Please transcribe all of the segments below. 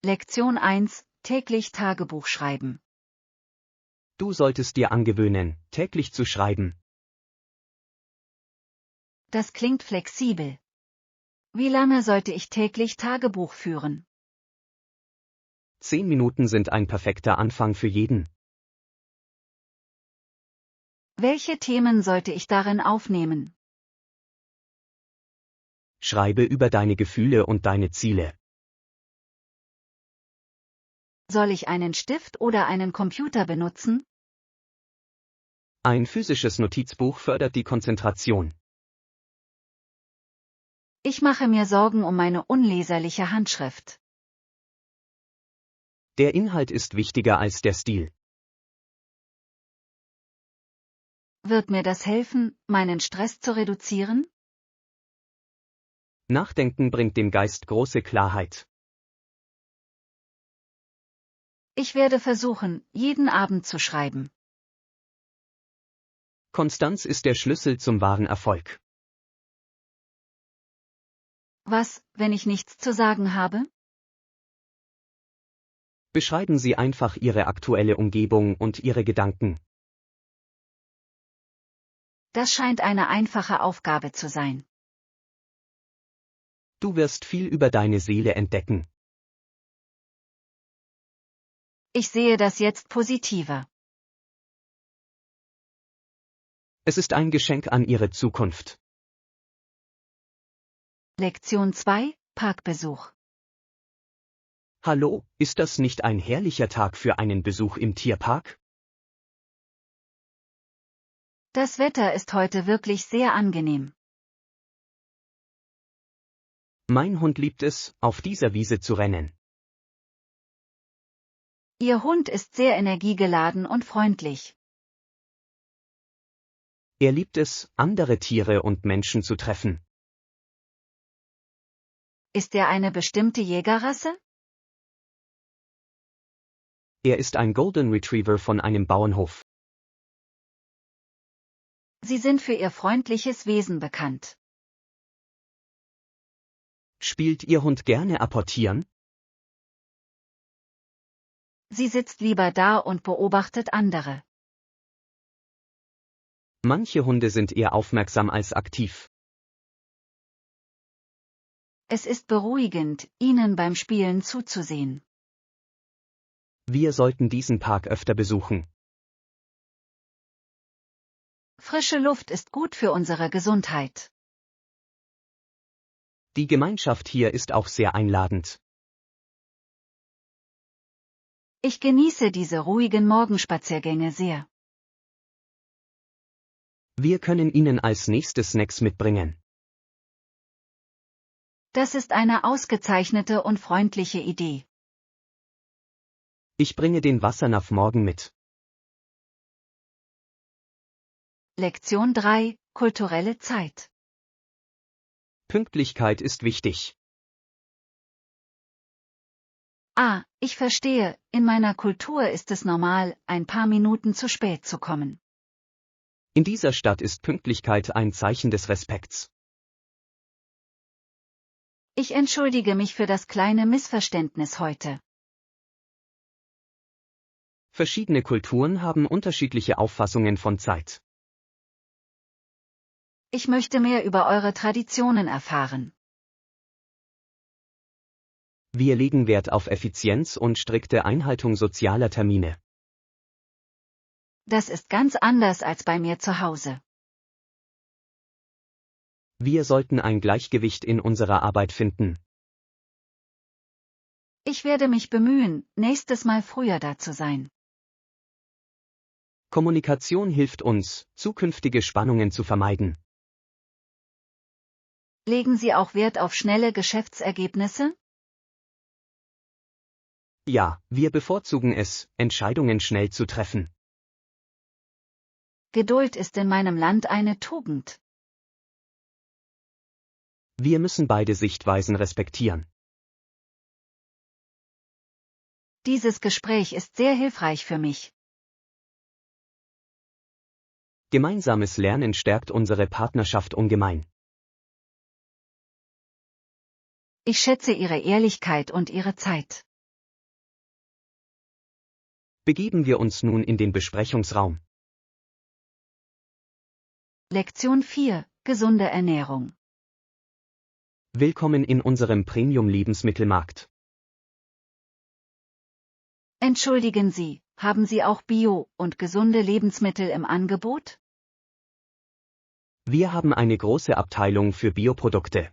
Lektion 1: Täglich Tagebuch schreiben. Du solltest dir angewöhnen, täglich zu schreiben. Das klingt flexibel. Wie lange sollte ich täglich Tagebuch führen? 10 Minuten sind ein perfekter Anfang für jeden. Welche Themen sollte ich darin aufnehmen? Schreibe über deine Gefühle und deine Ziele. Soll ich einen Stift oder einen Computer benutzen? Ein physisches Notizbuch fördert die Konzentration. Ich mache mir Sorgen um meine unleserliche Handschrift. Der Inhalt ist wichtiger als der Stil. Wird mir das helfen, meinen Stress zu reduzieren? Nachdenken bringt dem Geist große Klarheit. Ich werde versuchen, jeden Abend zu schreiben. Konstanz ist der Schlüssel zum wahren Erfolg. Was, wenn ich nichts zu sagen habe? Beschreiben Sie einfach Ihre aktuelle Umgebung und Ihre Gedanken. Das scheint eine einfache Aufgabe zu sein. Du wirst viel über deine Seele entdecken. Ich sehe das jetzt positiver. Es ist ein Geschenk an Ihre Zukunft. Lektion 2: Parkbesuch. Hallo, ist das nicht ein herrlicher Tag für einen Besuch im Tierpark? Das Wetter ist heute wirklich sehr angenehm. Mein Hund liebt es, auf dieser Wiese zu rennen. Ihr Hund ist sehr energiegeladen und freundlich. Er liebt es, andere Tiere und Menschen zu treffen. Ist er eine bestimmte Jägerrasse? Er ist ein Golden Retriever von einem Bauernhof. Sie sind für ihr freundliches Wesen bekannt. Spielt Ihr Hund gerne apportieren? Sie sitzt lieber da und beobachtet andere. Manche Hunde sind eher aufmerksam als aktiv. Es ist beruhigend, ihnen beim Spielen zuzusehen. Wir sollten diesen Park öfter besuchen. Frische Luft ist gut für unsere Gesundheit. Die Gemeinschaft hier ist auch sehr einladend. Ich genieße diese ruhigen Morgenspaziergänge sehr. Wir können Ihnen als nächstes Snacks mitbringen. Das ist eine ausgezeichnete und freundliche Idee. Ich bringe den Wassernapf morgen mit. Lektion 3: Kulturelle Zeit. Pünktlichkeit ist wichtig. Ich verstehe, in meiner Kultur ist es normal, ein paar Minuten zu spät zu kommen. In dieser Stadt ist Pünktlichkeit ein Zeichen des Respekts. Ich entschuldige mich für das kleine Missverständnis heute. Verschiedene Kulturen haben unterschiedliche Auffassungen von Zeit. Ich möchte mehr über eure Traditionen erfahren. Wir legen Wert auf Effizienz und strikte Einhaltung sozialer Termine. Das ist ganz anders als bei mir zu Hause. Wir sollten ein Gleichgewicht in unserer Arbeit finden. Ich werde mich bemühen, nächstes Mal früher da zu sein. Kommunikation hilft uns, zukünftige Spannungen zu vermeiden. Legen Sie auch Wert auf schnelle Geschäftsergebnisse? Ja, wir bevorzugen es, Entscheidungen schnell zu treffen. Geduld ist in meinem Land eine Tugend. Wir müssen beide Sichtweisen respektieren. Dieses Gespräch ist sehr hilfreich für mich. Gemeinsames Lernen stärkt unsere Partnerschaft ungemein. Ich schätze Ihre Ehrlichkeit und Ihre Zeit. Begeben wir uns nun in den Besprechungsraum. Lektion 4. Gesunde Ernährung. Willkommen in unserem Premium-Lebensmittelmarkt. Entschuldigen Sie, haben Sie auch Bio- und gesunde Lebensmittel im Angebot? Wir haben eine große Abteilung für Bioprodukte.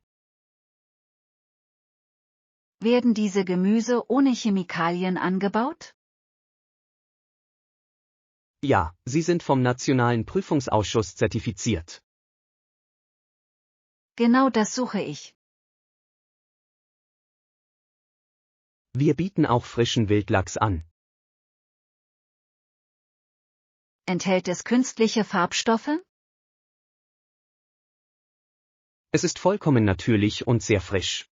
Werden diese Gemüse ohne Chemikalien angebaut? Ja, sie sind vom Nationalen Prüfungsausschuss zertifiziert. Genau das suche ich. Wir bieten auch frischen Wildlachs an. Enthält es künstliche Farbstoffe? Es ist vollkommen natürlich und sehr frisch.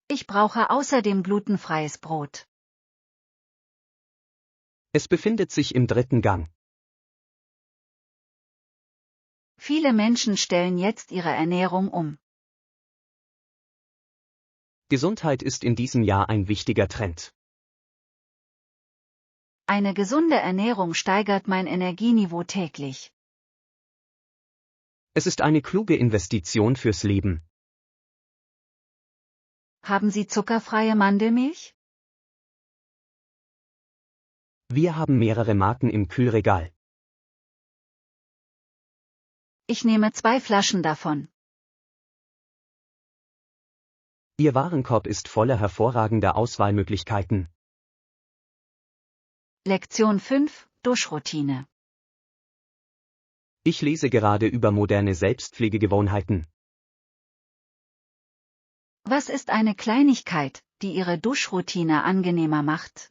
Ich brauche außerdem glutenfreies Brot. Es befindet sich im 3. Gang. Viele Menschen stellen jetzt ihre Ernährung um. Gesundheit ist in diesem Jahr ein wichtiger Trend. Eine gesunde Ernährung steigert mein Energieniveau täglich. Es ist eine kluge Investition fürs Leben. Haben Sie zuckerfreie Mandelmilch? Wir haben mehrere Marken im Kühlregal. Ich nehme 2 Flaschen davon. Ihr Warenkorb ist voller hervorragender Auswahlmöglichkeiten. Lektion 5. Duschroutine. Ich lese gerade über moderne Selbstpflegegewohnheiten. Was ist eine Kleinigkeit, die Ihre Duschroutine angenehmer macht?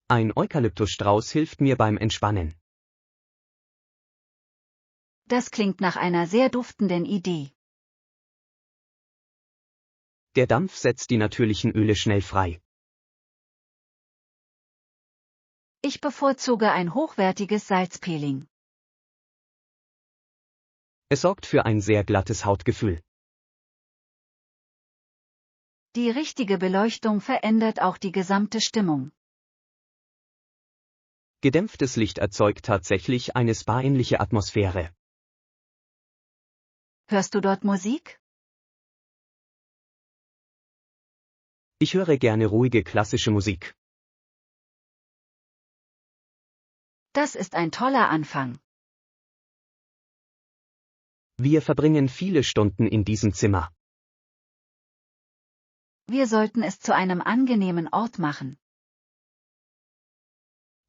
Ein Eukalyptusstrauß hilft mir beim Entspannen. Das klingt nach einer sehr duftenden Idee. Der Dampf setzt die natürlichen Öle schnell frei. Ich bevorzuge ein hochwertiges Salzpeeling. Es sorgt für ein sehr glattes Hautgefühl. Die richtige Beleuchtung verändert auch die gesamte Stimmung. Gedämpftes Licht erzeugt tatsächlich eine spa-ähnliche Atmosphäre. Hörst du dort Musik? Ich höre gerne ruhige klassische Musik. Das ist ein toller Anfang. Wir verbringen viele Stunden in diesem Zimmer. Wir sollten es zu einem angenehmen Ort machen.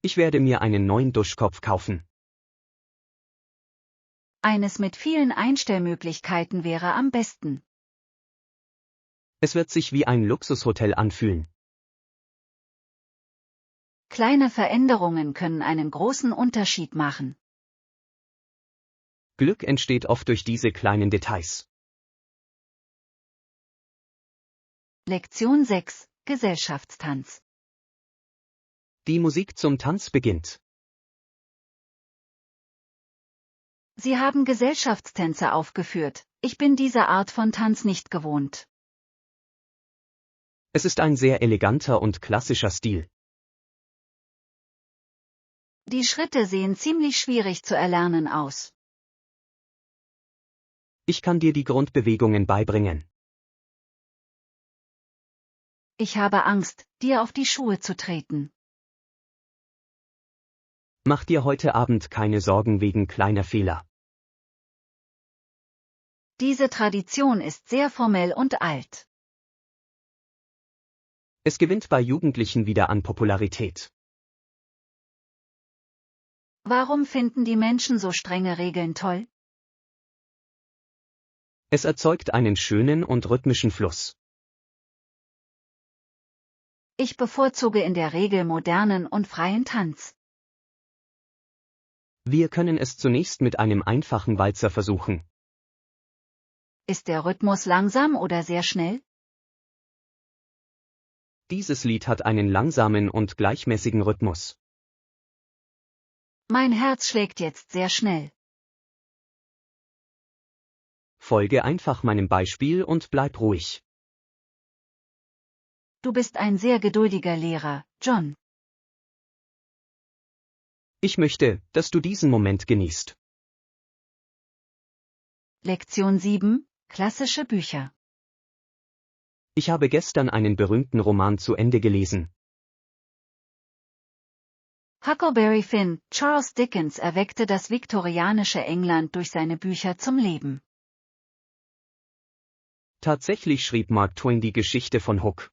Ich werde mir einen neuen Duschkopf kaufen. Eines mit vielen Einstellmöglichkeiten wäre am besten. Es wird sich wie ein Luxushotel anfühlen. Kleine Veränderungen können einen großen Unterschied machen. Glück entsteht oft durch diese kleinen Details. Lektion 6. Gesellschaftstanz. Die Musik zum Tanz beginnt. Sie haben Gesellschaftstänze aufgeführt. Ich bin diese Art von Tanz nicht gewohnt. Es ist ein sehr eleganter und klassischer Stil. Die Schritte sehen ziemlich schwierig zu erlernen aus. Ich kann dir die Grundbewegungen beibringen. Ich habe Angst, dir auf die Schuhe zu treten. Mach dir heute Abend keine Sorgen wegen kleiner Fehler. Diese Tradition ist sehr formell und alt. Es gewinnt bei Jugendlichen wieder an Popularität. Warum finden die Menschen so strenge Regeln toll? Es erzeugt einen schönen und rhythmischen Fluss. Ich bevorzuge in der Regel modernen und freien Tanz. Wir können es zunächst mit einem einfachen Walzer versuchen. Ist der Rhythmus langsam oder sehr schnell? Dieses Lied hat einen langsamen und gleichmäßigen Rhythmus. Mein Herz schlägt jetzt sehr schnell. Folge einfach meinem Beispiel und bleib ruhig. Du bist ein sehr geduldiger Lehrer, John. Ich möchte, dass du diesen Moment genießt. Lektion 7, klassische Bücher. Ich habe gestern einen berühmten Roman zu Ende gelesen. Huckleberry Finn, Charles Dickens erweckte das viktorianische England durch seine Bücher zum Leben. Tatsächlich schrieb Mark Twain die Geschichte von Hook.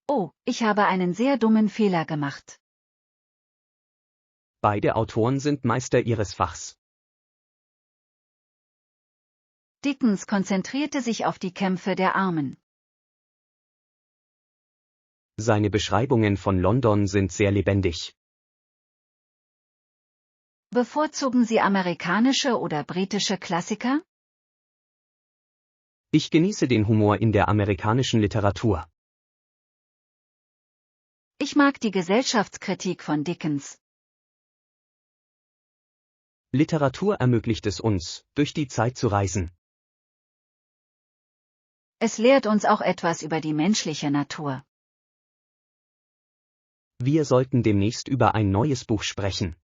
Oh, ich habe einen sehr dummen Fehler gemacht. Beide Autoren sind Meister ihres Fachs. Dickens konzentrierte sich auf die Kämpfe der Armen. Seine Beschreibungen von London sind sehr lebendig. Bevorzugen Sie amerikanische oder britische Klassiker? Ich genieße den Humor in der amerikanischen Literatur. Ich mag die Gesellschaftskritik von Dickens. Literatur ermöglicht es uns, durch die Zeit zu reisen. Es lehrt uns auch etwas über die menschliche Natur. Wir sollten demnächst über ein neues Buch sprechen.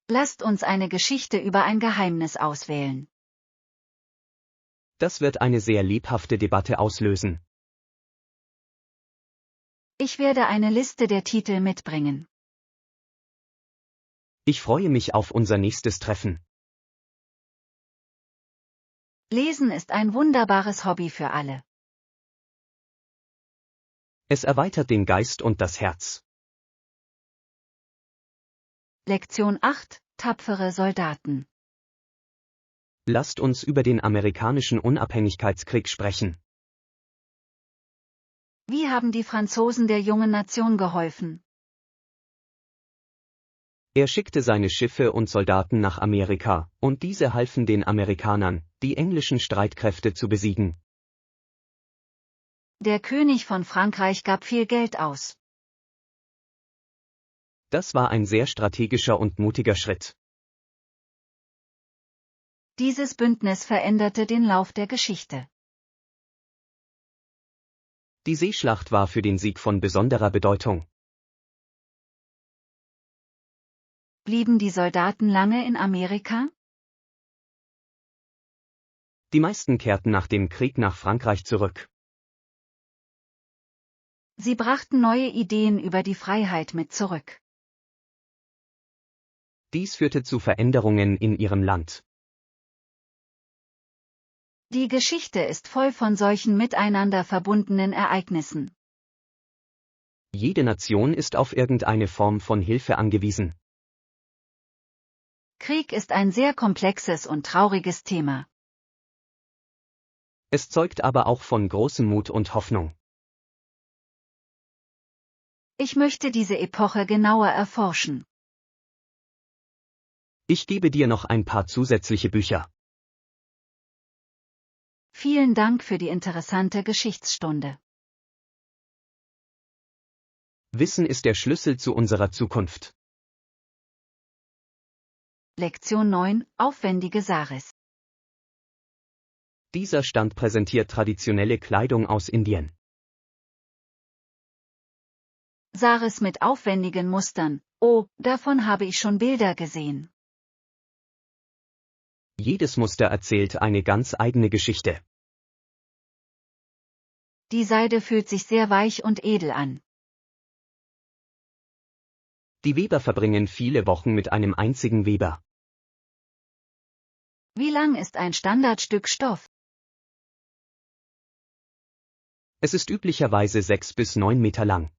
Lasst uns eine Geschichte über ein Geheimnis auswählen. Das wird eine sehr lebhafte Debatte auslösen. Ich werde eine Liste der Titel mitbringen. Ich freue mich auf unser nächstes Treffen. Lesen ist ein wunderbares Hobby für alle. Es erweitert den Geist und das Herz. Lektion 8, tapfere Soldaten. Lasst uns über den amerikanischen Unabhängigkeitskrieg sprechen. Wie haben die Franzosen der jungen Nation geholfen? Er schickte seine Schiffe und Soldaten nach Amerika, und diese halfen den Amerikanern, die englischen Streitkräfte zu besiegen. Der König von Frankreich gab viel Geld aus. Das war ein sehr strategischer und mutiger Schritt. Dieses Bündnis veränderte den Lauf der Geschichte. Die Seeschlacht war für den Sieg von besonderer Bedeutung. Blieben die Soldaten lange in Amerika? Die meisten kehrten nach dem Krieg nach Frankreich zurück. Sie brachten neue Ideen über die Freiheit mit zurück. Dies führte zu Veränderungen in ihrem Land. Die Geschichte ist voll von solchen miteinander verbundenen Ereignissen. Jede Nation ist auf irgendeine Form von Hilfe angewiesen. Krieg ist ein sehr komplexes und trauriges Thema. Es zeugt aber auch von großem Mut und Hoffnung. Ich möchte diese Epoche genauer erforschen. Ich gebe dir noch ein paar zusätzliche Bücher. Vielen Dank für die interessante Geschichtsstunde. Wissen ist der Schlüssel zu unserer Zukunft. Lektion 9, aufwendige Saries. Dieser Stand präsentiert traditionelle Kleidung aus Indien. Saries mit aufwendigen Mustern, oh, davon habe ich schon Bilder gesehen. Jedes Muster erzählt eine ganz eigene Geschichte. Die Seide fühlt sich sehr weich und edel an. Die Weber verbringen viele Wochen mit einem einzigen Weber. Wie lang ist ein Standardstück Stoff? Es ist üblicherweise 6 bis 9 Meter lang.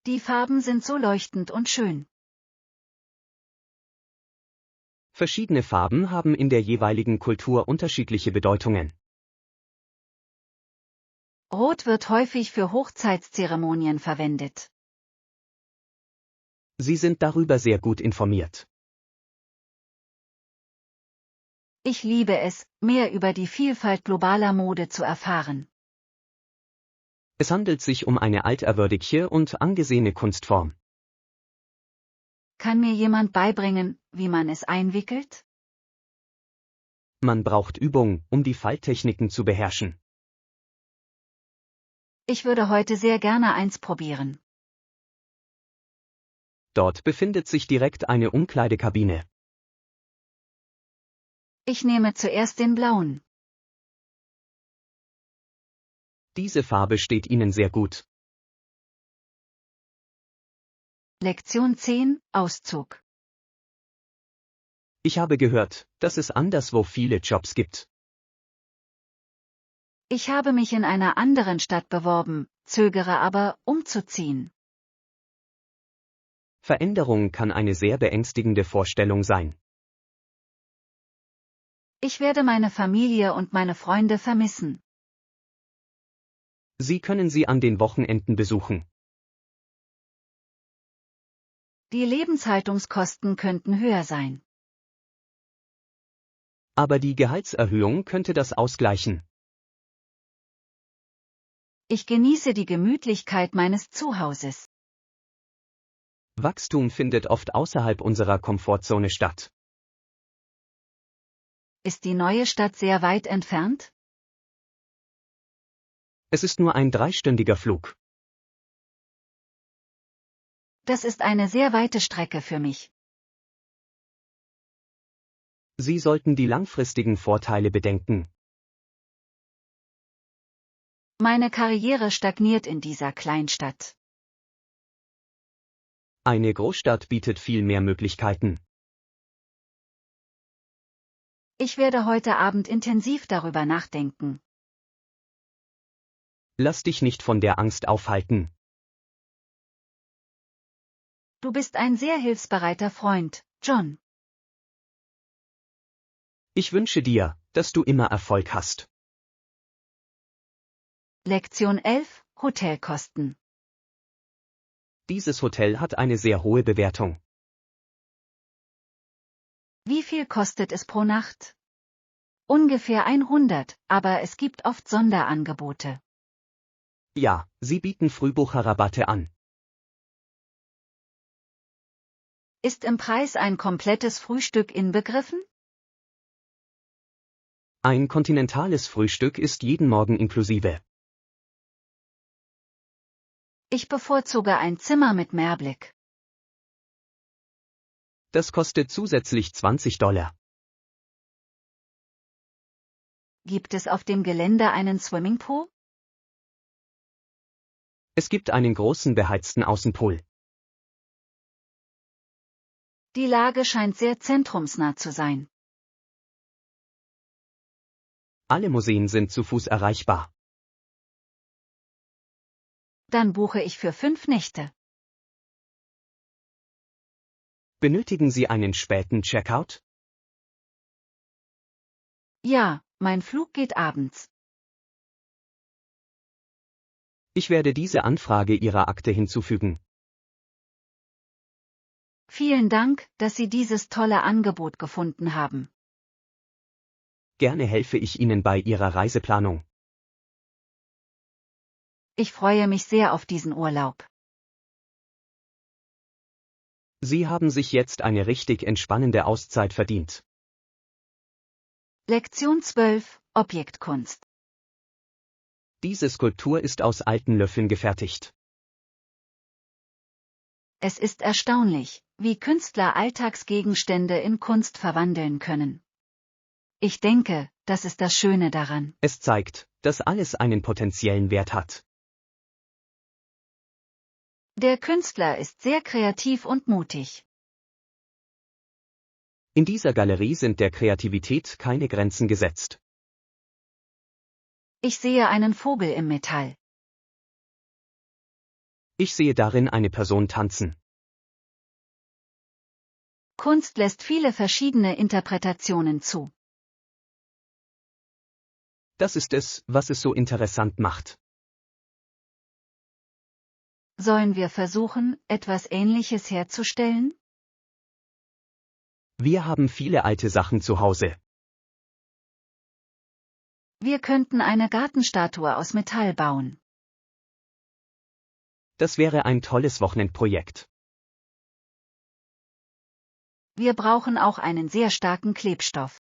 Die Farben sind so leuchtend und schön. Verschiedene Farben haben in der jeweiligen Kultur unterschiedliche Bedeutungen. Rot wird häufig für Hochzeitszeremonien verwendet. Sie sind darüber sehr gut informiert. Ich liebe es, mehr über die Vielfalt globaler Mode zu erfahren. Es handelt sich um eine alterwürdige und angesehene Kunstform. Kann mir jemand beibringen, wie man es einwickelt? Man braucht Übung, um die Falttechniken zu beherrschen. Ich würde heute sehr gerne eins probieren. Dort befindet sich direkt eine Umkleidekabine. Ich nehme zuerst den blauen. Diese Farbe steht Ihnen sehr gut. Lektion 10, Auszug. Ich habe gehört, dass es anderswo viele Jobs gibt. Ich habe mich in einer anderen Stadt beworben, zögere aber, umzuziehen. Veränderung kann eine sehr beängstigende Vorstellung sein. Ich werde meine Familie und meine Freunde vermissen. Sie können sie an den Wochenenden besuchen. Die Lebenshaltungskosten könnten höher sein. Aber die Gehaltserhöhung könnte das ausgleichen. Ich genieße die Gemütlichkeit meines Zuhauses. Wachstum findet oft außerhalb unserer Komfortzone statt. Ist die neue Stadt sehr weit entfernt? Es ist nur ein 3-stündiger Flug. Das ist eine sehr weite Strecke für mich. Sie sollten die langfristigen Vorteile bedenken. Meine Karriere stagniert in dieser Kleinstadt. Eine Großstadt bietet viel mehr Möglichkeiten. Ich werde heute Abend intensiv darüber nachdenken. Lass dich nicht von der Angst aufhalten. Du bist ein sehr hilfsbereiter Freund, John. Ich wünsche dir, dass du immer Erfolg hast. Lektion 11, Hotelkosten. Dieses Hotel hat eine sehr hohe Bewertung. Wie viel kostet es pro Nacht? Ungefähr 100, aber es gibt oft Sonderangebote. Ja, sie bieten Frühbucherrabatte an. Ist im Preis ein komplettes Frühstück inbegriffen? Ein kontinentales Frühstück ist jeden Morgen inklusive. Ich bevorzuge ein Zimmer mit Meerblick. Das kostet zusätzlich $20. Gibt es auf dem Gelände einen Swimmingpool? Es gibt einen großen beheizten Außenpool. Die Lage scheint sehr zentrumsnah zu sein. Alle Museen sind zu Fuß erreichbar. Dann buche ich für 5 Nächte. Benötigen Sie einen späten Checkout? Ja, mein Flug geht abends. Ich werde diese Anfrage Ihrer Akte hinzufügen. Vielen Dank, dass Sie dieses tolle Angebot gefunden haben. Gerne helfe ich Ihnen bei Ihrer Reiseplanung. Ich freue mich sehr auf diesen Urlaub. Sie haben sich jetzt eine richtig entspannende Auszeit verdient. Lektion 12, Objektkunst. Diese Skulptur ist aus alten Löffeln gefertigt. Es ist erstaunlich, wie Künstler Alltagsgegenstände in Kunst verwandeln können. Ich denke, das ist das Schöne daran. Es zeigt, dass alles einen potenziellen Wert hat. Der Künstler ist sehr kreativ und mutig. In dieser Galerie sind der Kreativität keine Grenzen gesetzt. Ich sehe einen Vogel im Metall. Ich sehe darin eine Person tanzen. Kunst lässt viele verschiedene Interpretationen zu. Das ist es, was es so interessant macht. Sollen wir versuchen, etwas Ähnliches herzustellen? Wir haben viele alte Sachen zu Hause. Wir könnten eine Gartenstatue aus Metall bauen. Das wäre ein tolles Wochenendprojekt. Wir brauchen auch einen sehr starken Klebstoff.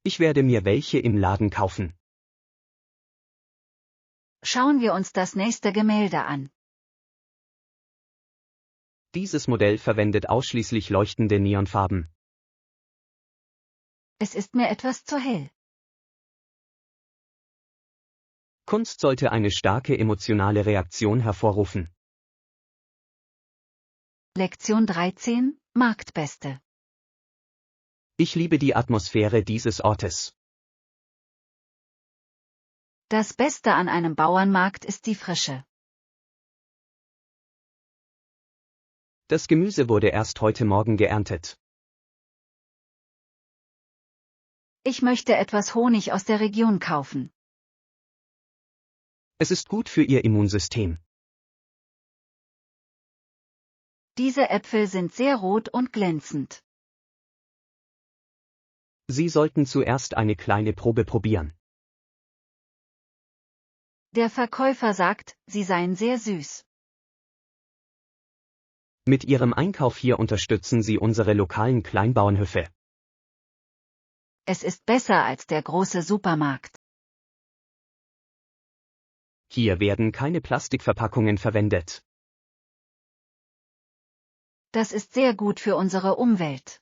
Ich werde mir welche im Laden kaufen. Schauen wir uns das nächste Gemälde an. Dieses Modell verwendet ausschließlich leuchtende Neonfarben. Es ist mir etwas zu hell. Kunst sollte eine starke emotionale Reaktion hervorrufen. Lektion 13, Marktbeste. Ich liebe die Atmosphäre dieses Ortes. Das Beste an einem Bauernmarkt ist die Frische. Das Gemüse wurde erst heute Morgen geerntet. Ich möchte etwas Honig aus der Region kaufen. Es ist gut für Ihr Immunsystem. Diese Äpfel sind sehr rot und glänzend. Sie sollten zuerst eine kleine Probe probieren. Der Verkäufer sagt, sie seien sehr süß. Mit Ihrem Einkauf hier unterstützen Sie unsere lokalen Kleinbauernhöfe. Es ist besser als der große Supermarkt. Hier werden keine Plastikverpackungen verwendet. Das ist sehr gut für unsere Umwelt.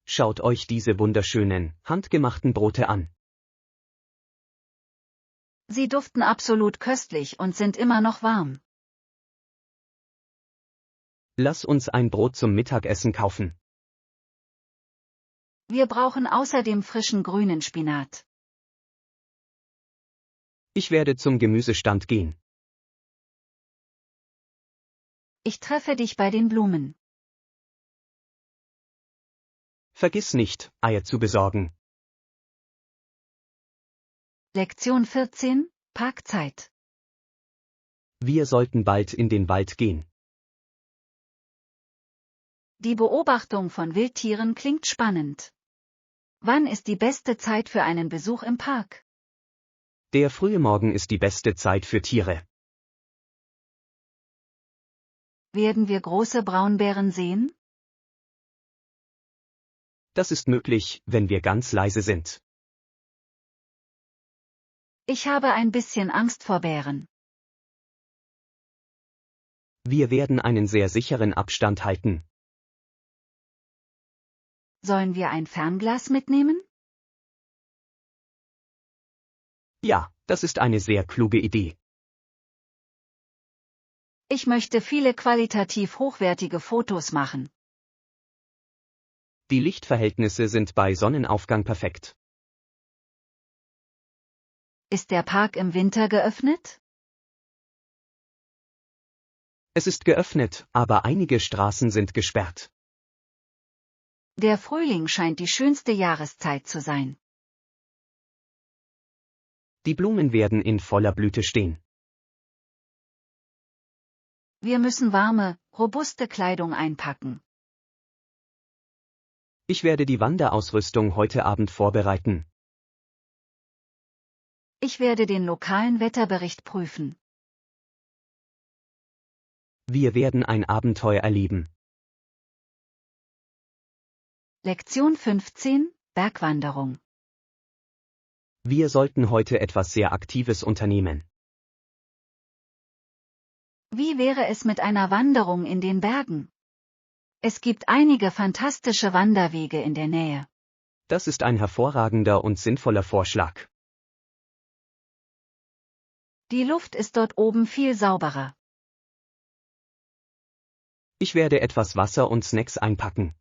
Schaut euch diese wunderschönen, handgemachten Brote an. Sie duften absolut köstlich und sind immer noch warm. Lass uns ein Brot zum Mittagessen kaufen. Wir brauchen außerdem frischen grünen Spinat. Ich werde zum Gemüsestand gehen. Ich treffe dich bei den Blumen. Vergiss nicht, Eier zu besorgen. Lektion 14, Parkzeit. Wir sollten bald in den Wald gehen. Die Beobachtung von Wildtieren klingt spannend. Wann ist die beste Zeit für einen Besuch im Park? Der frühe Morgen ist die beste Zeit für Tiere. Werden wir große Braunbären sehen? Das ist möglich, wenn wir ganz leise sind. Ich habe ein bisschen Angst vor Bären. Wir werden einen sehr sicheren Abstand halten. Sollen wir ein Fernglas mitnehmen? Ja, das ist eine sehr kluge Idee. Ich möchte viele qualitativ hochwertige Fotos machen. Die Lichtverhältnisse sind bei Sonnenaufgang perfekt. Ist der Park im Winter geöffnet? Es ist geöffnet, aber einige Straßen sind gesperrt. Der Frühling scheint die schönste Jahreszeit zu sein. Die Blumen werden in voller Blüte stehen. Wir müssen warme, robuste Kleidung einpacken. Ich werde die Wanderausrüstung heute Abend vorbereiten. Ich werde den lokalen Wetterbericht prüfen. Wir werden ein Abenteuer erleben. Lektion 15, Bergwanderung. Wir sollten heute etwas sehr Aktives unternehmen. Wie wäre es mit einer Wanderung in den Bergen? Es gibt einige fantastische Wanderwege in der Nähe. Das ist ein hervorragender und sinnvoller Vorschlag. Die Luft ist dort oben viel sauberer. Ich werde etwas Wasser und Snacks einpacken.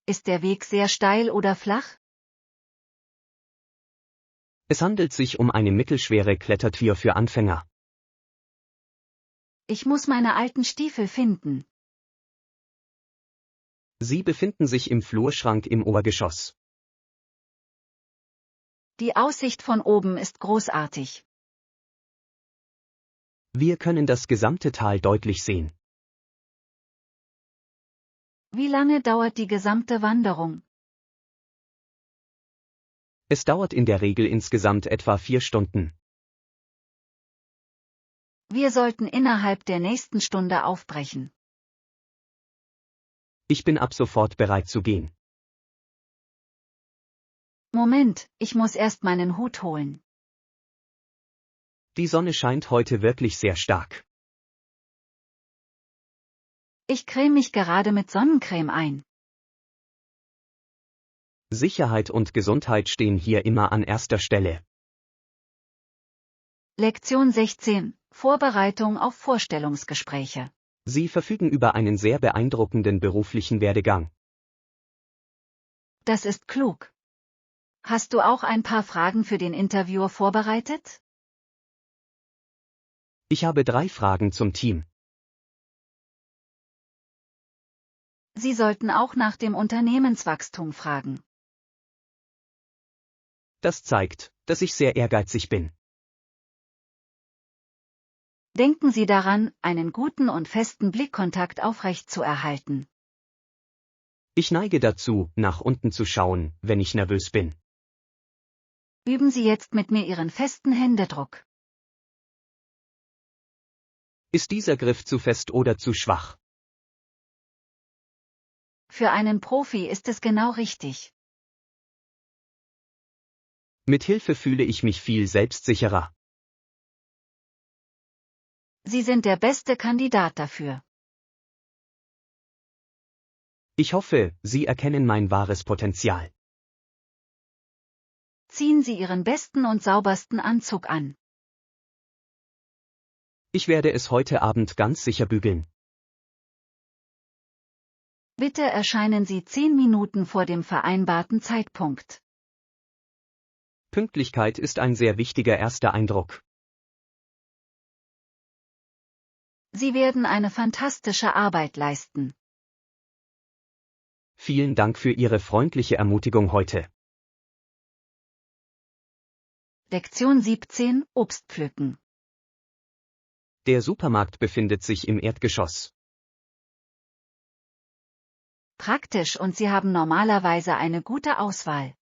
Ist der Weg sehr steil oder flach? Es handelt sich um eine mittelschwere Klettertür für Anfänger. Ich muss meine alten Stiefel finden. Sie befinden sich im Flurschrank im Obergeschoss. Die Aussicht von oben ist großartig. Wir können das gesamte Tal deutlich sehen. Wie lange dauert die gesamte Wanderung? Es dauert in der Regel insgesamt etwa 4 Stunden. Wir sollten innerhalb der nächsten Stunde aufbrechen. Ich bin ab sofort bereit zu gehen. Moment, ich muss erst meinen Hut holen. Die Sonne scheint heute wirklich sehr stark. Ich creme mich gerade mit Sonnencreme ein. Sicherheit und Gesundheit stehen hier immer an erster Stelle. Lektion 16. Vorbereitung auf Vorstellungsgespräche. Sie verfügen über einen sehr beeindruckenden beruflichen Werdegang. Das ist klug. Hast du auch ein paar Fragen für den Interviewer vorbereitet? Ich habe 3 Fragen zum Team. Sie sollten auch nach dem Unternehmenswachstum fragen. Das zeigt, dass ich sehr ehrgeizig bin. Denken Sie daran, einen guten und festen Blickkontakt aufrechtzuerhalten. Ich neige dazu, nach unten zu schauen, wenn ich nervös bin. Üben Sie jetzt mit mir Ihren festen Händedruck. Ist dieser Griff zu fest oder zu schwach? Für einen Profi ist es genau richtig. Mit Hilfe fühle ich mich viel selbstsicherer. Sie sind der beste Kandidat dafür. Ich hoffe, Sie erkennen mein wahres Potenzial. Ziehen Sie Ihren besten und saubersten Anzug an. Ich werde es heute Abend ganz sicher bügeln. Bitte erscheinen Sie 10 Minuten vor dem vereinbarten Zeitpunkt. Pünktlichkeit ist ein sehr wichtiger erster Eindruck. Sie werden eine fantastische Arbeit leisten. Vielen Dank für Ihre freundliche Ermutigung heute. Lektion 17. Obst pflücken. Der Supermarkt befindet sich im Erdgeschoss. Praktisch und Sie haben normalerweise eine gute Auswahl.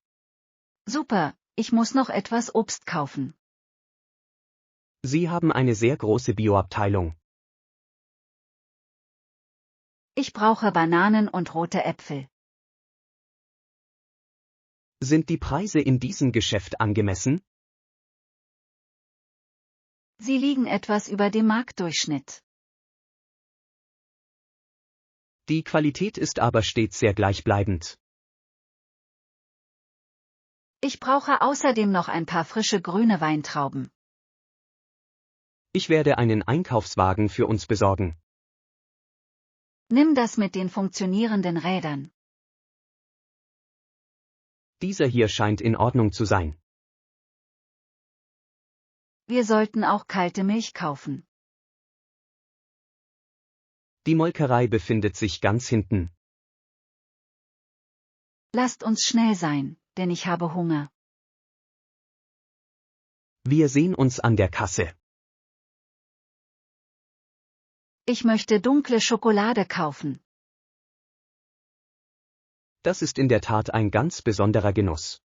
Super, ich muss noch etwas Obst kaufen. Sie haben eine sehr große Bioabteilung. Ich brauche Bananen und rote Äpfel. Sind die Preise in diesem Geschäft angemessen? Sie liegen etwas über dem Marktdurchschnitt. Die Qualität ist aber stets sehr gleichbleibend. Ich brauche außerdem noch ein paar frische grüne Weintrauben. Ich werde einen Einkaufswagen für uns besorgen. Nimm das mit den funktionierenden Rädern. Dieser hier scheint in Ordnung zu sein. Wir sollten auch kalte Milch kaufen. Die Molkerei befindet sich ganz hinten. Lasst uns schnell sein, denn ich habe Hunger. Wir sehen uns an der Kasse. Ich möchte dunkle Schokolade kaufen. Das ist in der Tat ein ganz besonderer Genuss.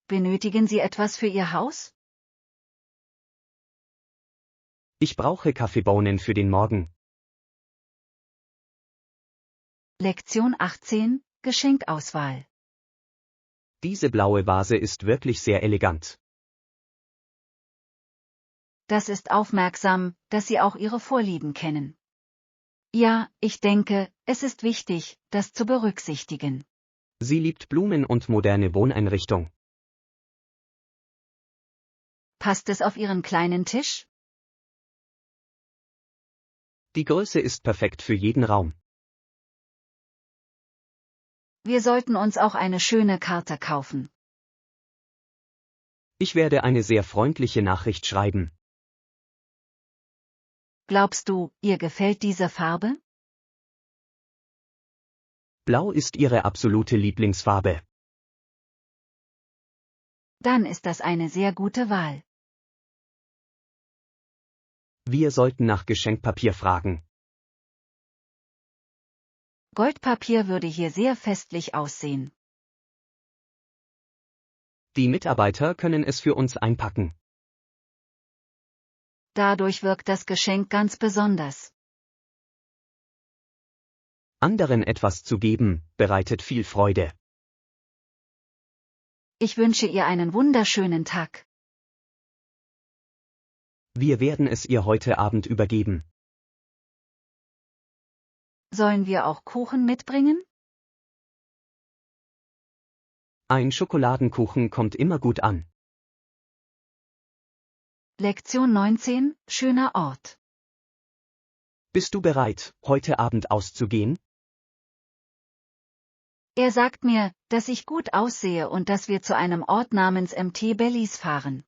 Benötigen Sie etwas für Ihr Haus? Ich brauche Kaffeebohnen für den Morgen. Lektion 18. Geschenkauswahl. Diese blaue Vase ist wirklich sehr elegant. Das ist aufmerksam, dass Sie auch Ihre Vorlieben kennen. Ja, ich denke, es ist wichtig, das zu berücksichtigen. Sie liebt Blumen und moderne Wohneinrichtung. Passt es auf Ihren kleinen Tisch? Die Größe ist perfekt für jeden Raum. Wir sollten uns auch eine schöne Karte kaufen. Ich werde eine sehr freundliche Nachricht schreiben. Glaubst du, ihr gefällt diese Farbe? Blau ist ihre absolute Lieblingsfarbe. Dann ist das eine sehr gute Wahl. Wir sollten nach Geschenkpapier fragen. Goldpapier würde hier sehr festlich aussehen. Die Mitarbeiter können es für uns einpacken. Dadurch wirkt das Geschenk ganz besonders. Anderen etwas zu geben, bereitet viel Freude. Ich wünsche ihr einen wunderschönen Tag. Wir werden es ihr heute Abend übergeben. Sollen wir auch Kuchen mitbringen? Ein Schokoladenkuchen kommt immer gut an. Lektion 19, schöner Ort. Bist du bereit, heute Abend auszugehen? Er sagt mir, dass ich gut aussehe und dass wir zu einem Ort namens MT Bellies fahren.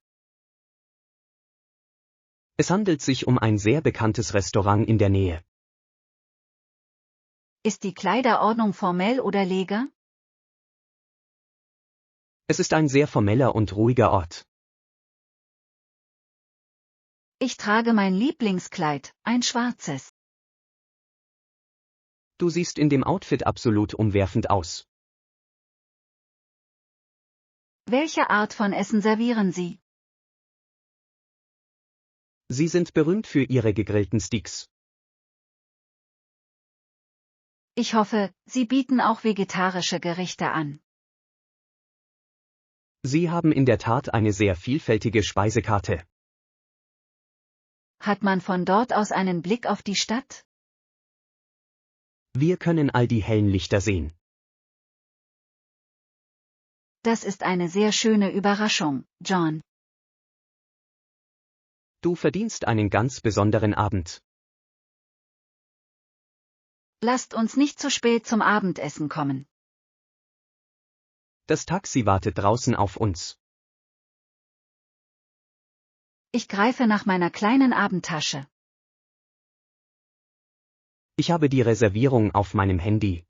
Es handelt sich um ein sehr bekanntes Restaurant in der Nähe. Ist die Kleiderordnung formell oder leger? Es ist ein sehr formeller und ruhiger Ort. Ich trage mein Lieblingskleid, ein schwarzes. Du siehst in dem Outfit absolut umwerfend aus. Welche Art von Essen servieren Sie? Sie sind berühmt für ihre gegrillten Steaks. Ich hoffe, Sie bieten auch vegetarische Gerichte an. Sie haben in der Tat eine sehr vielfältige Speisekarte. Hat man von dort aus einen Blick auf die Stadt? Wir können all die hellen Lichter sehen. Das ist eine sehr schöne Überraschung, John. Du verdienst einen ganz besonderen Abend. Lasst uns nicht zu spät zum Abendessen kommen. Das Taxi wartet draußen auf uns. Ich greife nach meiner kleinen Abendtasche. Ich habe die Reservierung auf meinem Handy.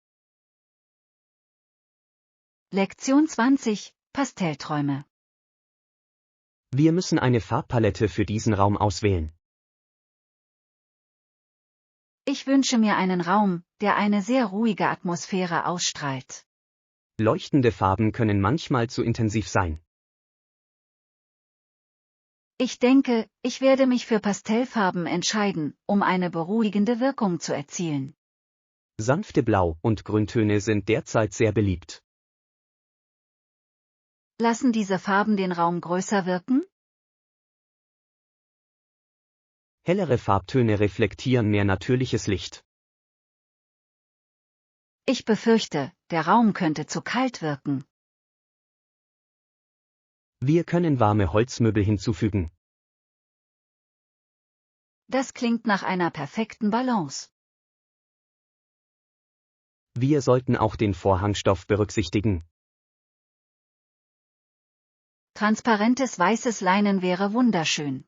Lektion 20, Pastellträume. Wir müssen eine Farbpalette für diesen Raum auswählen. Ich wünsche mir einen Raum, der eine sehr ruhige Atmosphäre ausstrahlt. Leuchtende Farben können manchmal zu intensiv sein. Ich denke, ich werde mich für Pastellfarben entscheiden, um eine beruhigende Wirkung zu erzielen. Sanfte Blau- und Grüntöne sind derzeit sehr beliebt. Lassen diese Farben den Raum größer wirken? Hellere Farbtöne reflektieren mehr natürliches Licht. Ich befürchte, der Raum könnte zu kalt wirken. Wir können warme Holzmöbel hinzufügen. Das klingt nach einer perfekten Balance. Wir sollten auch den Vorhangstoff berücksichtigen. Transparentes weißes Leinen wäre wunderschön.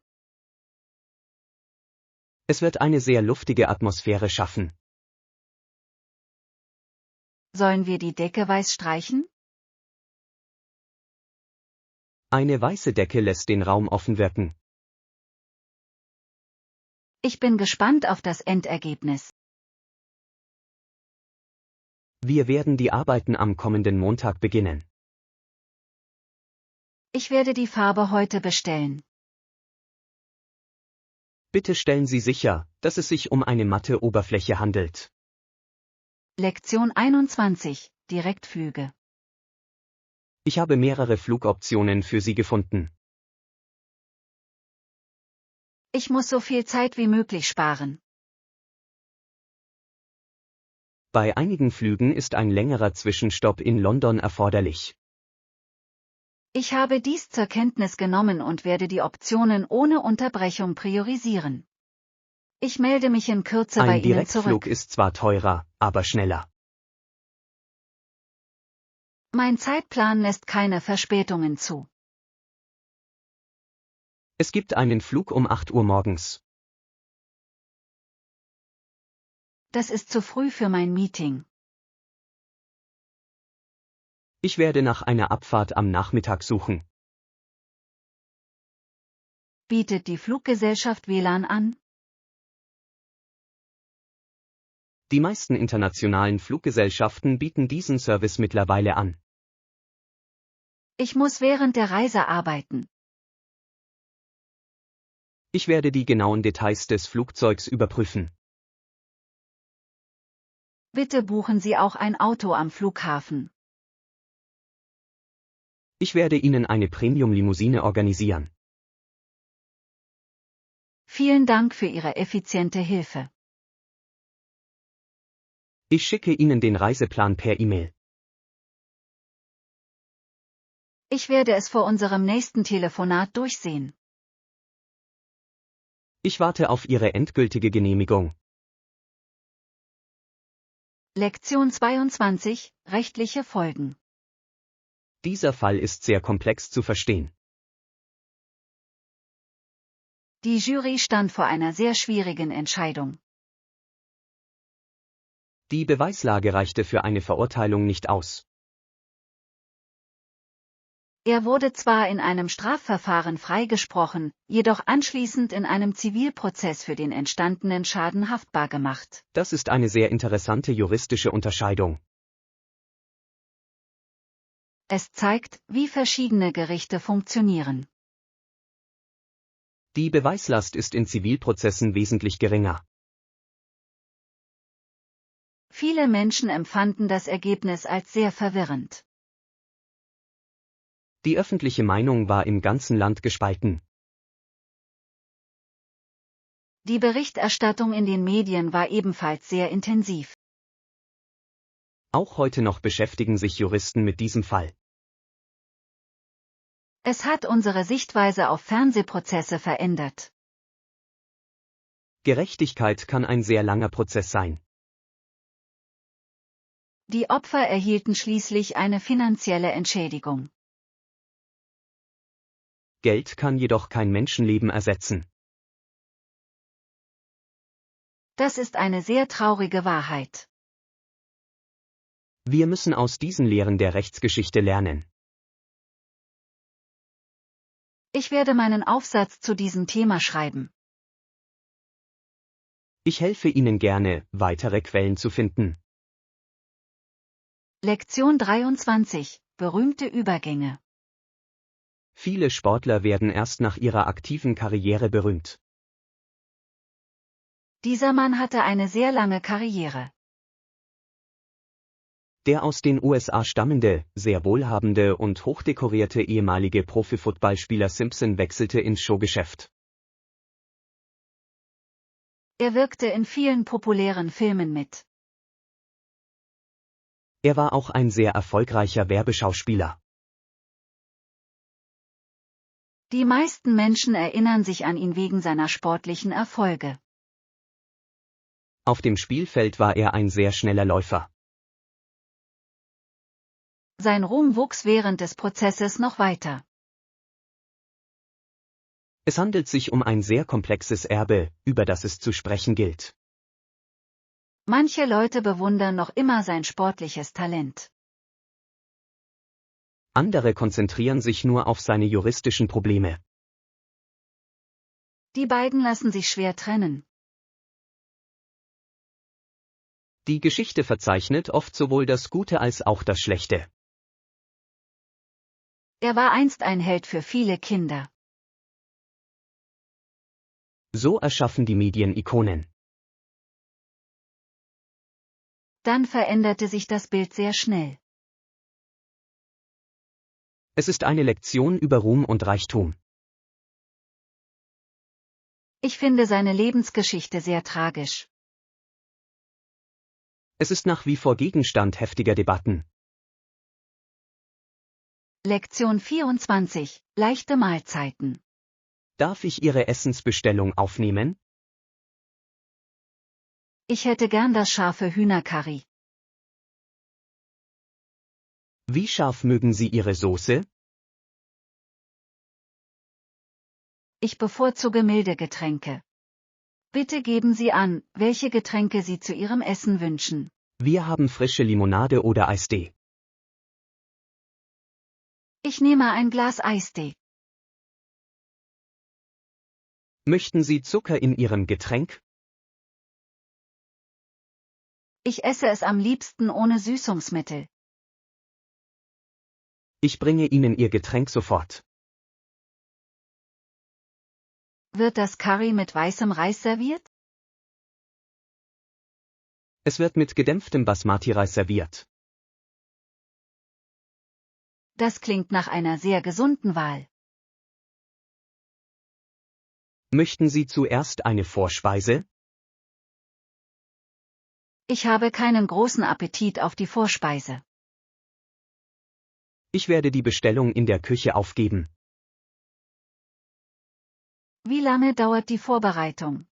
Es wird eine sehr luftige Atmosphäre schaffen. Sollen wir die Decke weiß streichen? Eine weiße Decke lässt den Raum offen wirken. Ich bin gespannt auf das Endergebnis. Wir werden die Arbeiten am kommenden Montag beginnen. Ich werde die Farbe heute bestellen. Bitte stellen Sie sicher, dass es sich um eine matte Oberfläche handelt. Lektion 21, Direktflüge. Ich habe mehrere Flugoptionen für Sie gefunden. Ich muss so viel Zeit wie möglich sparen. Bei einigen Flügen ist ein längerer Zwischenstopp in London erforderlich. Ich habe dies zur Kenntnis genommen und werde die Optionen ohne Unterbrechung priorisieren. Ich melde mich in Kürze bei Ein Ihnen zurück. Direktflug ist zwar teurer, aber schneller. Mein Zeitplan lässt keine Verspätungen zu. Es gibt einen Flug um 8 Uhr morgens. Das ist zu früh für mein Meeting. Ich werde nach einer Abfahrt am Nachmittag suchen. Bietet die Fluggesellschaft WLAN an? Die meisten internationalen Fluggesellschaften bieten diesen Service mittlerweile an. Ich muss während der Reise arbeiten. Ich werde die genauen Details des Flugzeugs überprüfen. Bitte buchen Sie auch ein Auto am Flughafen. Ich werde Ihnen eine Premium-Limousine organisieren. Vielen Dank für Ihre effiziente Hilfe. Ich schicke Ihnen den Reiseplan per E-Mail. Ich werde es vor unserem nächsten Telefonat durchsehen. Ich warte auf Ihre endgültige Genehmigung. Lektion 22, rechtliche Folgen. Dieser Fall ist sehr komplex zu verstehen. Die Jury stand vor einer sehr schwierigen Entscheidung. Die Beweislage reichte für eine Verurteilung nicht aus. Er wurde zwar in einem Strafverfahren freigesprochen, jedoch anschließend in einem Zivilprozess für den entstandenen Schaden haftbar gemacht. Das ist eine sehr interessante juristische Unterscheidung. Es zeigt, wie verschiedene Gerichte funktionieren. Die Beweislast ist in Zivilprozessen wesentlich geringer. Viele Menschen empfanden das Ergebnis als sehr verwirrend. Die öffentliche Meinung war im ganzen Land gespalten. Die Berichterstattung in den Medien war ebenfalls sehr intensiv. Auch heute noch beschäftigen sich Juristen mit diesem Fall. Es hat unsere Sichtweise auf Fernsehprozesse verändert. Gerechtigkeit kann ein sehr langer Prozess sein. Die Opfer erhielten schließlich eine finanzielle Entschädigung. Geld kann jedoch kein Menschenleben ersetzen. Das ist eine sehr traurige Wahrheit. Wir müssen aus diesen Lehren der Rechtsgeschichte lernen. Ich werde meinen Aufsatz zu diesem Thema schreiben. Ich helfe Ihnen gerne, weitere Quellen zu finden. Lektion 23, berühmte Übergänge. Viele Sportler werden erst nach ihrer aktiven Karriere berühmt. Dieser Mann hatte eine sehr lange Karriere. Der aus den USA stammende, sehr wohlhabende und hochdekorierte ehemalige Profi-Footballspieler Simpson wechselte ins Showgeschäft. Er wirkte in vielen populären Filmen mit. Er war auch ein sehr erfolgreicher Werbeschauspieler. Die meisten Menschen erinnern sich an ihn wegen seiner sportlichen Erfolge. Auf dem Spielfeld war er ein sehr schneller Läufer. Sein Ruhm wuchs während des Prozesses noch weiter. Es handelt sich um ein sehr komplexes Erbe, über das es zu sprechen gilt. Manche Leute bewundern noch immer sein sportliches Talent. Andere konzentrieren sich nur auf seine juristischen Probleme. Die beiden lassen sich schwer trennen. Die Geschichte verzeichnet oft sowohl das Gute als auch das Schlechte. Er war einst ein Held für viele Kinder. So erschaffen die Medien Ikonen. Dann veränderte sich das Bild sehr schnell. Es ist eine Lektion über Ruhm und Reichtum. Ich finde seine Lebensgeschichte sehr tragisch. Es ist nach wie vor Gegenstand heftiger Debatten. Lektion 24, leichte Mahlzeiten. Darf ich Ihre Essensbestellung aufnehmen? Ich hätte gern das scharfe Hühnercurry. Wie scharf mögen Sie Ihre Soße? Ich bevorzuge milde Getränke. Bitte geben Sie an, welche Getränke Sie zu Ihrem Essen wünschen. Wir haben frische Limonade oder Eistee. Ich nehme ein Glas Eistee. Möchten Sie Zucker in Ihrem Getränk? Ich esse es am liebsten ohne Süßungsmittel. Ich bringe Ihnen Ihr Getränk sofort. Wird das Curry mit weißem Reis serviert? Es wird mit gedämpftem Basmati-Reis serviert. Das klingt nach einer sehr gesunden Wahl. Möchten Sie zuerst eine Vorspeise? Ich habe keinen großen Appetit auf die Vorspeise. Ich werde die Bestellung in der Küche aufgeben. Wie lange dauert die Vorbereitung?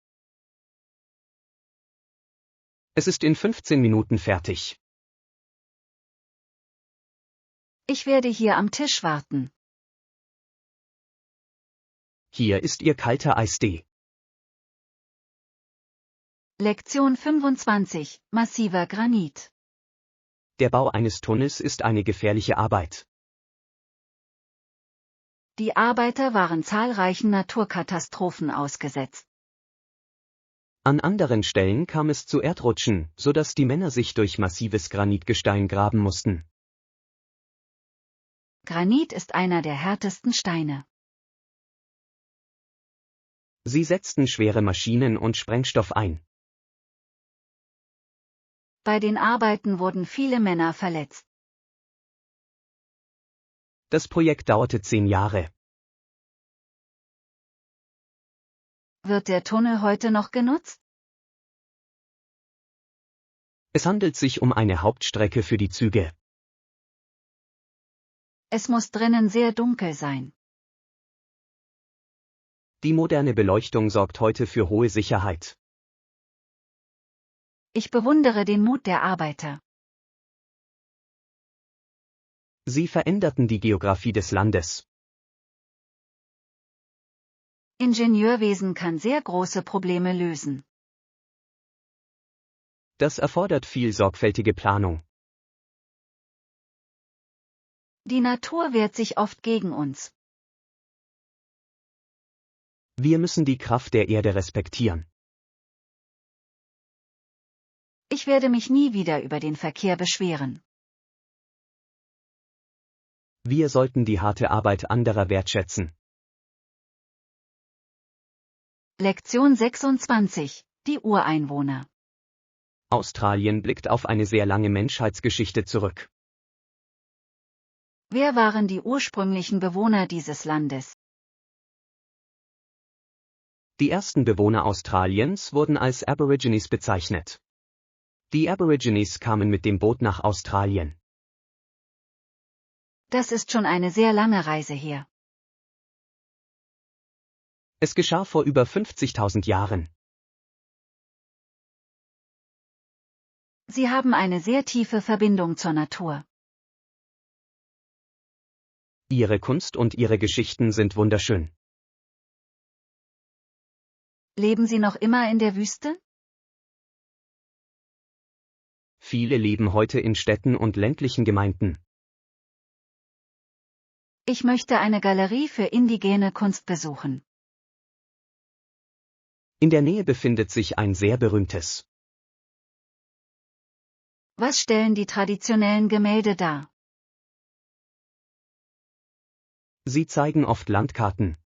Es ist in 15 Minuten fertig. Ich werde hier am Tisch warten. Hier ist Ihr kalter Eistee. Lektion 25, massiver Granit. Der Bau eines Tunnels ist eine gefährliche Arbeit. Die Arbeiter waren zahlreichen Naturkatastrophen ausgesetzt. An anderen Stellen kam es zu Erdrutschen, sodass die Männer sich durch massives Granitgestein graben mussten. Granit ist einer der härtesten Steine. Sie setzten schwere Maschinen und Sprengstoff ein. Bei den Arbeiten wurden viele Männer verletzt. Das Projekt dauerte 10 Jahre. Wird der Tunnel heute noch genutzt? Es handelt sich um eine Hauptstrecke für die Züge. Es muss drinnen sehr dunkel sein. Die moderne Beleuchtung sorgt heute für hohe Sicherheit. Ich bewundere den Mut der Arbeiter. Sie veränderten die Geografie des Landes. Ingenieurwesen kann sehr große Probleme lösen. Das erfordert viel sorgfältige Planung. Die Natur wehrt sich oft gegen uns. Wir müssen die Kraft der Erde respektieren. Ich werde mich nie wieder über den Verkehr beschweren. Wir sollten die harte Arbeit anderer wertschätzen. Lektion 26, die Ureinwohner. Australien blickt auf eine sehr lange Menschheitsgeschichte zurück. Wer waren die ursprünglichen Bewohner dieses Landes? Die ersten Bewohner Australiens wurden als Aborigines bezeichnet. Die Aborigines kamen mit dem Boot nach Australien. Das ist schon eine sehr lange Reise her. Es geschah vor über 50.000 Jahren. Sie haben eine sehr tiefe Verbindung zur Natur. Ihre Kunst und ihre Geschichten sind wunderschön. Leben Sie noch immer in der Wüste? Viele leben heute in Städten und ländlichen Gemeinden. Ich möchte eine Galerie für indigene Kunst besuchen. In der Nähe befindet sich ein sehr berühmtes. Was stellen die traditionellen Gemälde dar? Sie zeigen oft Landkarten.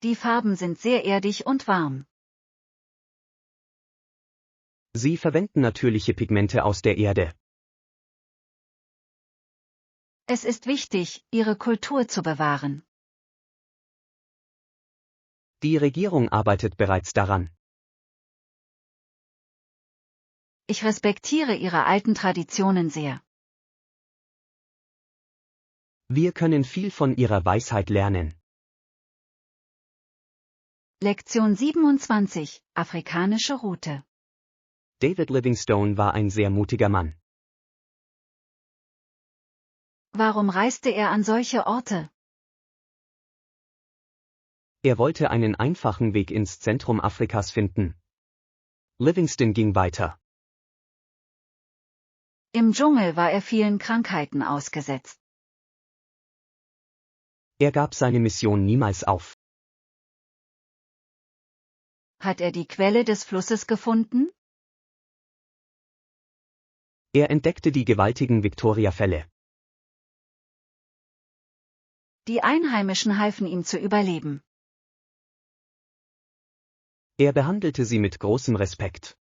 Die Farben sind sehr erdig und warm. Sie verwenden natürliche Pigmente aus der Erde. Es ist wichtig, ihre Kultur zu bewahren. Die Regierung arbeitet bereits daran. Ich respektiere ihre alten Traditionen sehr. Wir können viel von ihrer Weisheit lernen. Lektion 27, afrikanische Route. David Livingstone war ein sehr mutiger Mann. Warum reiste er an solche Orte? Er wollte einen einfachen Weg ins Zentrum Afrikas finden. Livingstone ging weiter. Im Dschungel war er vielen Krankheiten ausgesetzt. Er gab seine Mission niemals auf. Hat er die Quelle des Flusses gefunden? Er entdeckte die gewaltigen Victoria-Fälle. Die Einheimischen halfen ihm zu überleben. Er behandelte sie mit großem Respekt.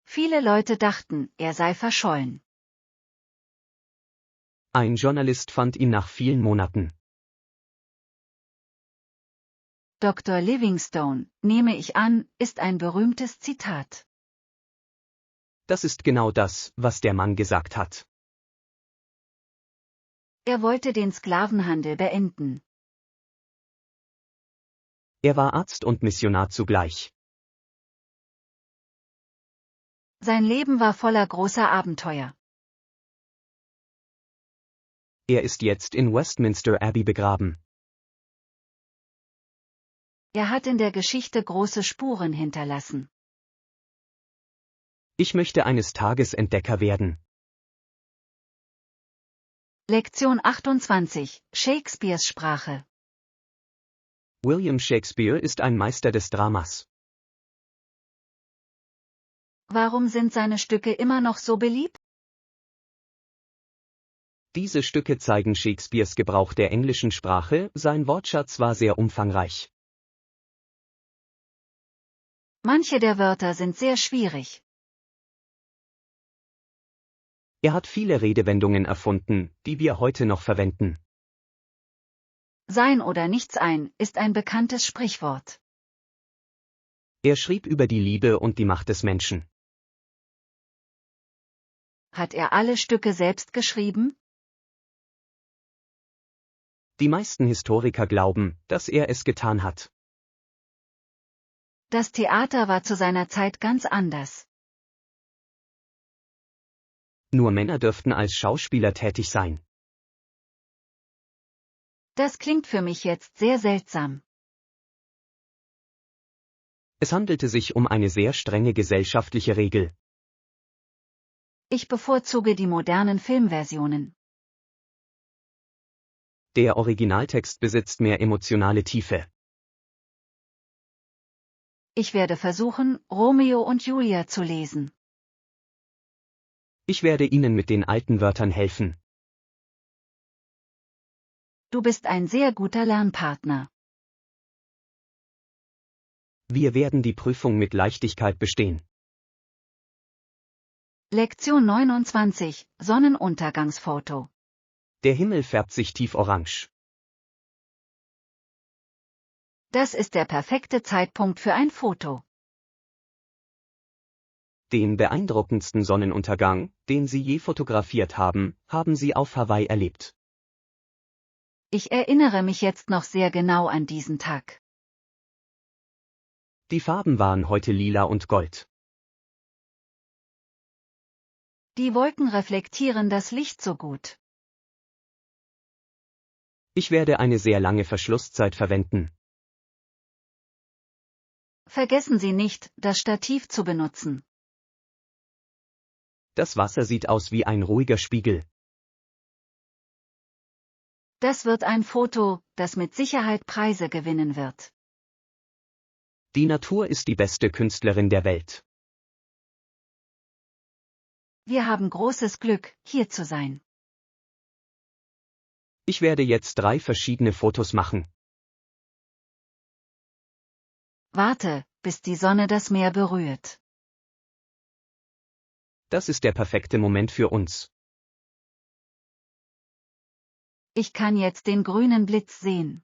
Viele Leute dachten, er sei verschollen. Ein Journalist fand ihn nach vielen Monaten. Dr. Livingstone, nehme ich an, ist ein berühmtes Zitat. Das ist genau das, was der Mann gesagt hat. Er wollte den Sklavenhandel beenden. Er war Arzt und Missionar zugleich. Sein Leben war voller großer Abenteuer. Er ist jetzt in Westminster Abbey begraben. Er hat in der Geschichte große Spuren hinterlassen. Ich möchte eines Tages Entdecker werden. Lektion 28, Shakespeares Sprache. William Shakespeare ist ein Meister des Dramas. Warum sind seine Stücke immer noch so beliebt? Diese Stücke zeigen Shakespeares Gebrauch der englischen Sprache, sein Wortschatz war sehr umfangreich. Manche der Wörter sind sehr schwierig. Er hat viele Redewendungen erfunden, die wir heute noch verwenden. Sein oder nichts ein, ist ein bekanntes Sprichwort. Er schrieb über die Liebe und die Macht des Menschen. Hat er alle Stücke selbst geschrieben? Die meisten Historiker glauben, dass er es getan hat. Das Theater war zu seiner Zeit ganz anders. Nur Männer dürften als Schauspieler tätig sein. Das klingt für mich jetzt sehr seltsam. Es handelte sich um eine sehr strenge gesellschaftliche Regel. Ich bevorzuge die modernen Filmversionen. Der Originaltext besitzt mehr emotionale Tiefe. Ich werde versuchen, Romeo und Julia zu lesen. Ich werde Ihnen mit den alten Wörtern helfen. Du bist ein sehr guter Lernpartner. Wir werden die Prüfung mit Leichtigkeit bestehen. Lektion 29, Sonnenuntergangsfoto. Der Himmel färbt sich tieforange. Das ist der perfekte Zeitpunkt für ein Foto. Den beeindruckendsten Sonnenuntergang, den Sie je fotografiert haben, haben Sie auf Hawaii erlebt. Ich erinnere mich jetzt noch sehr genau an diesen Tag. Die Farben waren heute lila und gold. Die Wolken reflektieren das Licht so gut. Ich werde eine sehr lange Verschlusszeit verwenden. Vergessen Sie nicht, das Stativ zu benutzen. Das Wasser sieht aus wie ein ruhiger Spiegel. Das wird ein Foto, das mit Sicherheit Preise gewinnen wird. Die Natur ist die beste Künstlerin der Welt. Wir haben großes Glück, hier zu sein. Ich werde jetzt 3 verschiedene Fotos machen. Warte, bis die Sonne das Meer berührt. Das ist der perfekte Moment für uns. Ich kann jetzt den grünen Blitz sehen.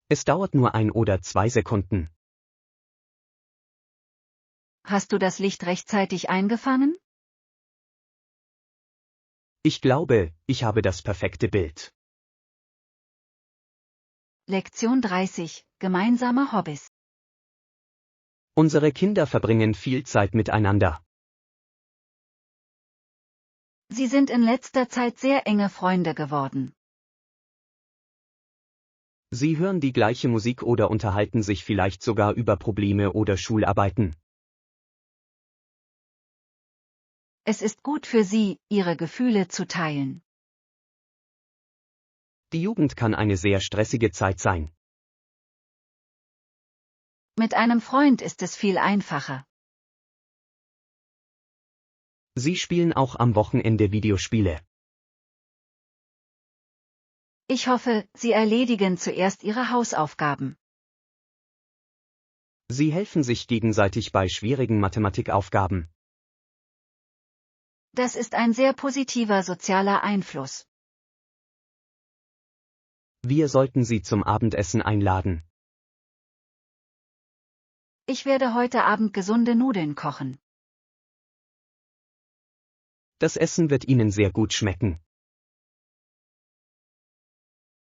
Es dauert nur 1 oder 2 Sekunden. Hast du das Licht rechtzeitig eingefangen? Ich glaube, ich habe das perfekte Bild. Lektion 30, gemeinsame Hobbies. Unsere Kinder verbringen viel Zeit miteinander. Sie sind in letzter Zeit sehr enge Freunde geworden. Sie hören die gleiche Musik oder unterhalten sich vielleicht sogar über Probleme oder Schularbeiten. Es ist gut für sie, ihre Gefühle zu teilen. Die Jugend kann eine sehr stressige Zeit sein. Mit einem Freund ist es viel einfacher. Sie spielen auch am Wochenende Videospiele. Ich hoffe, Sie erledigen zuerst Ihre Hausaufgaben. Sie helfen sich gegenseitig bei schwierigen Mathematikaufgaben. Das ist ein sehr positiver sozialer Einfluss. Wir sollten Sie zum Abendessen einladen. Ich werde heute Abend gesunde Nudeln kochen. Das Essen wird Ihnen sehr gut schmecken.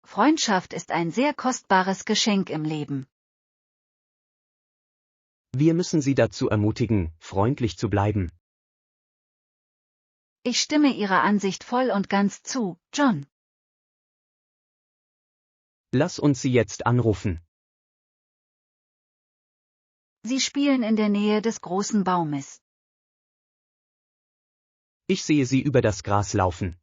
Freundschaft ist ein sehr kostbares Geschenk im Leben. Wir müssen Sie dazu ermutigen, freundlich zu bleiben. Ich stimme Ihrer Ansicht voll und ganz zu, John. Lass uns Sie jetzt anrufen. Sie spielen in der Nähe des großen Baumes. Ich sehe Sie über das Gras laufen.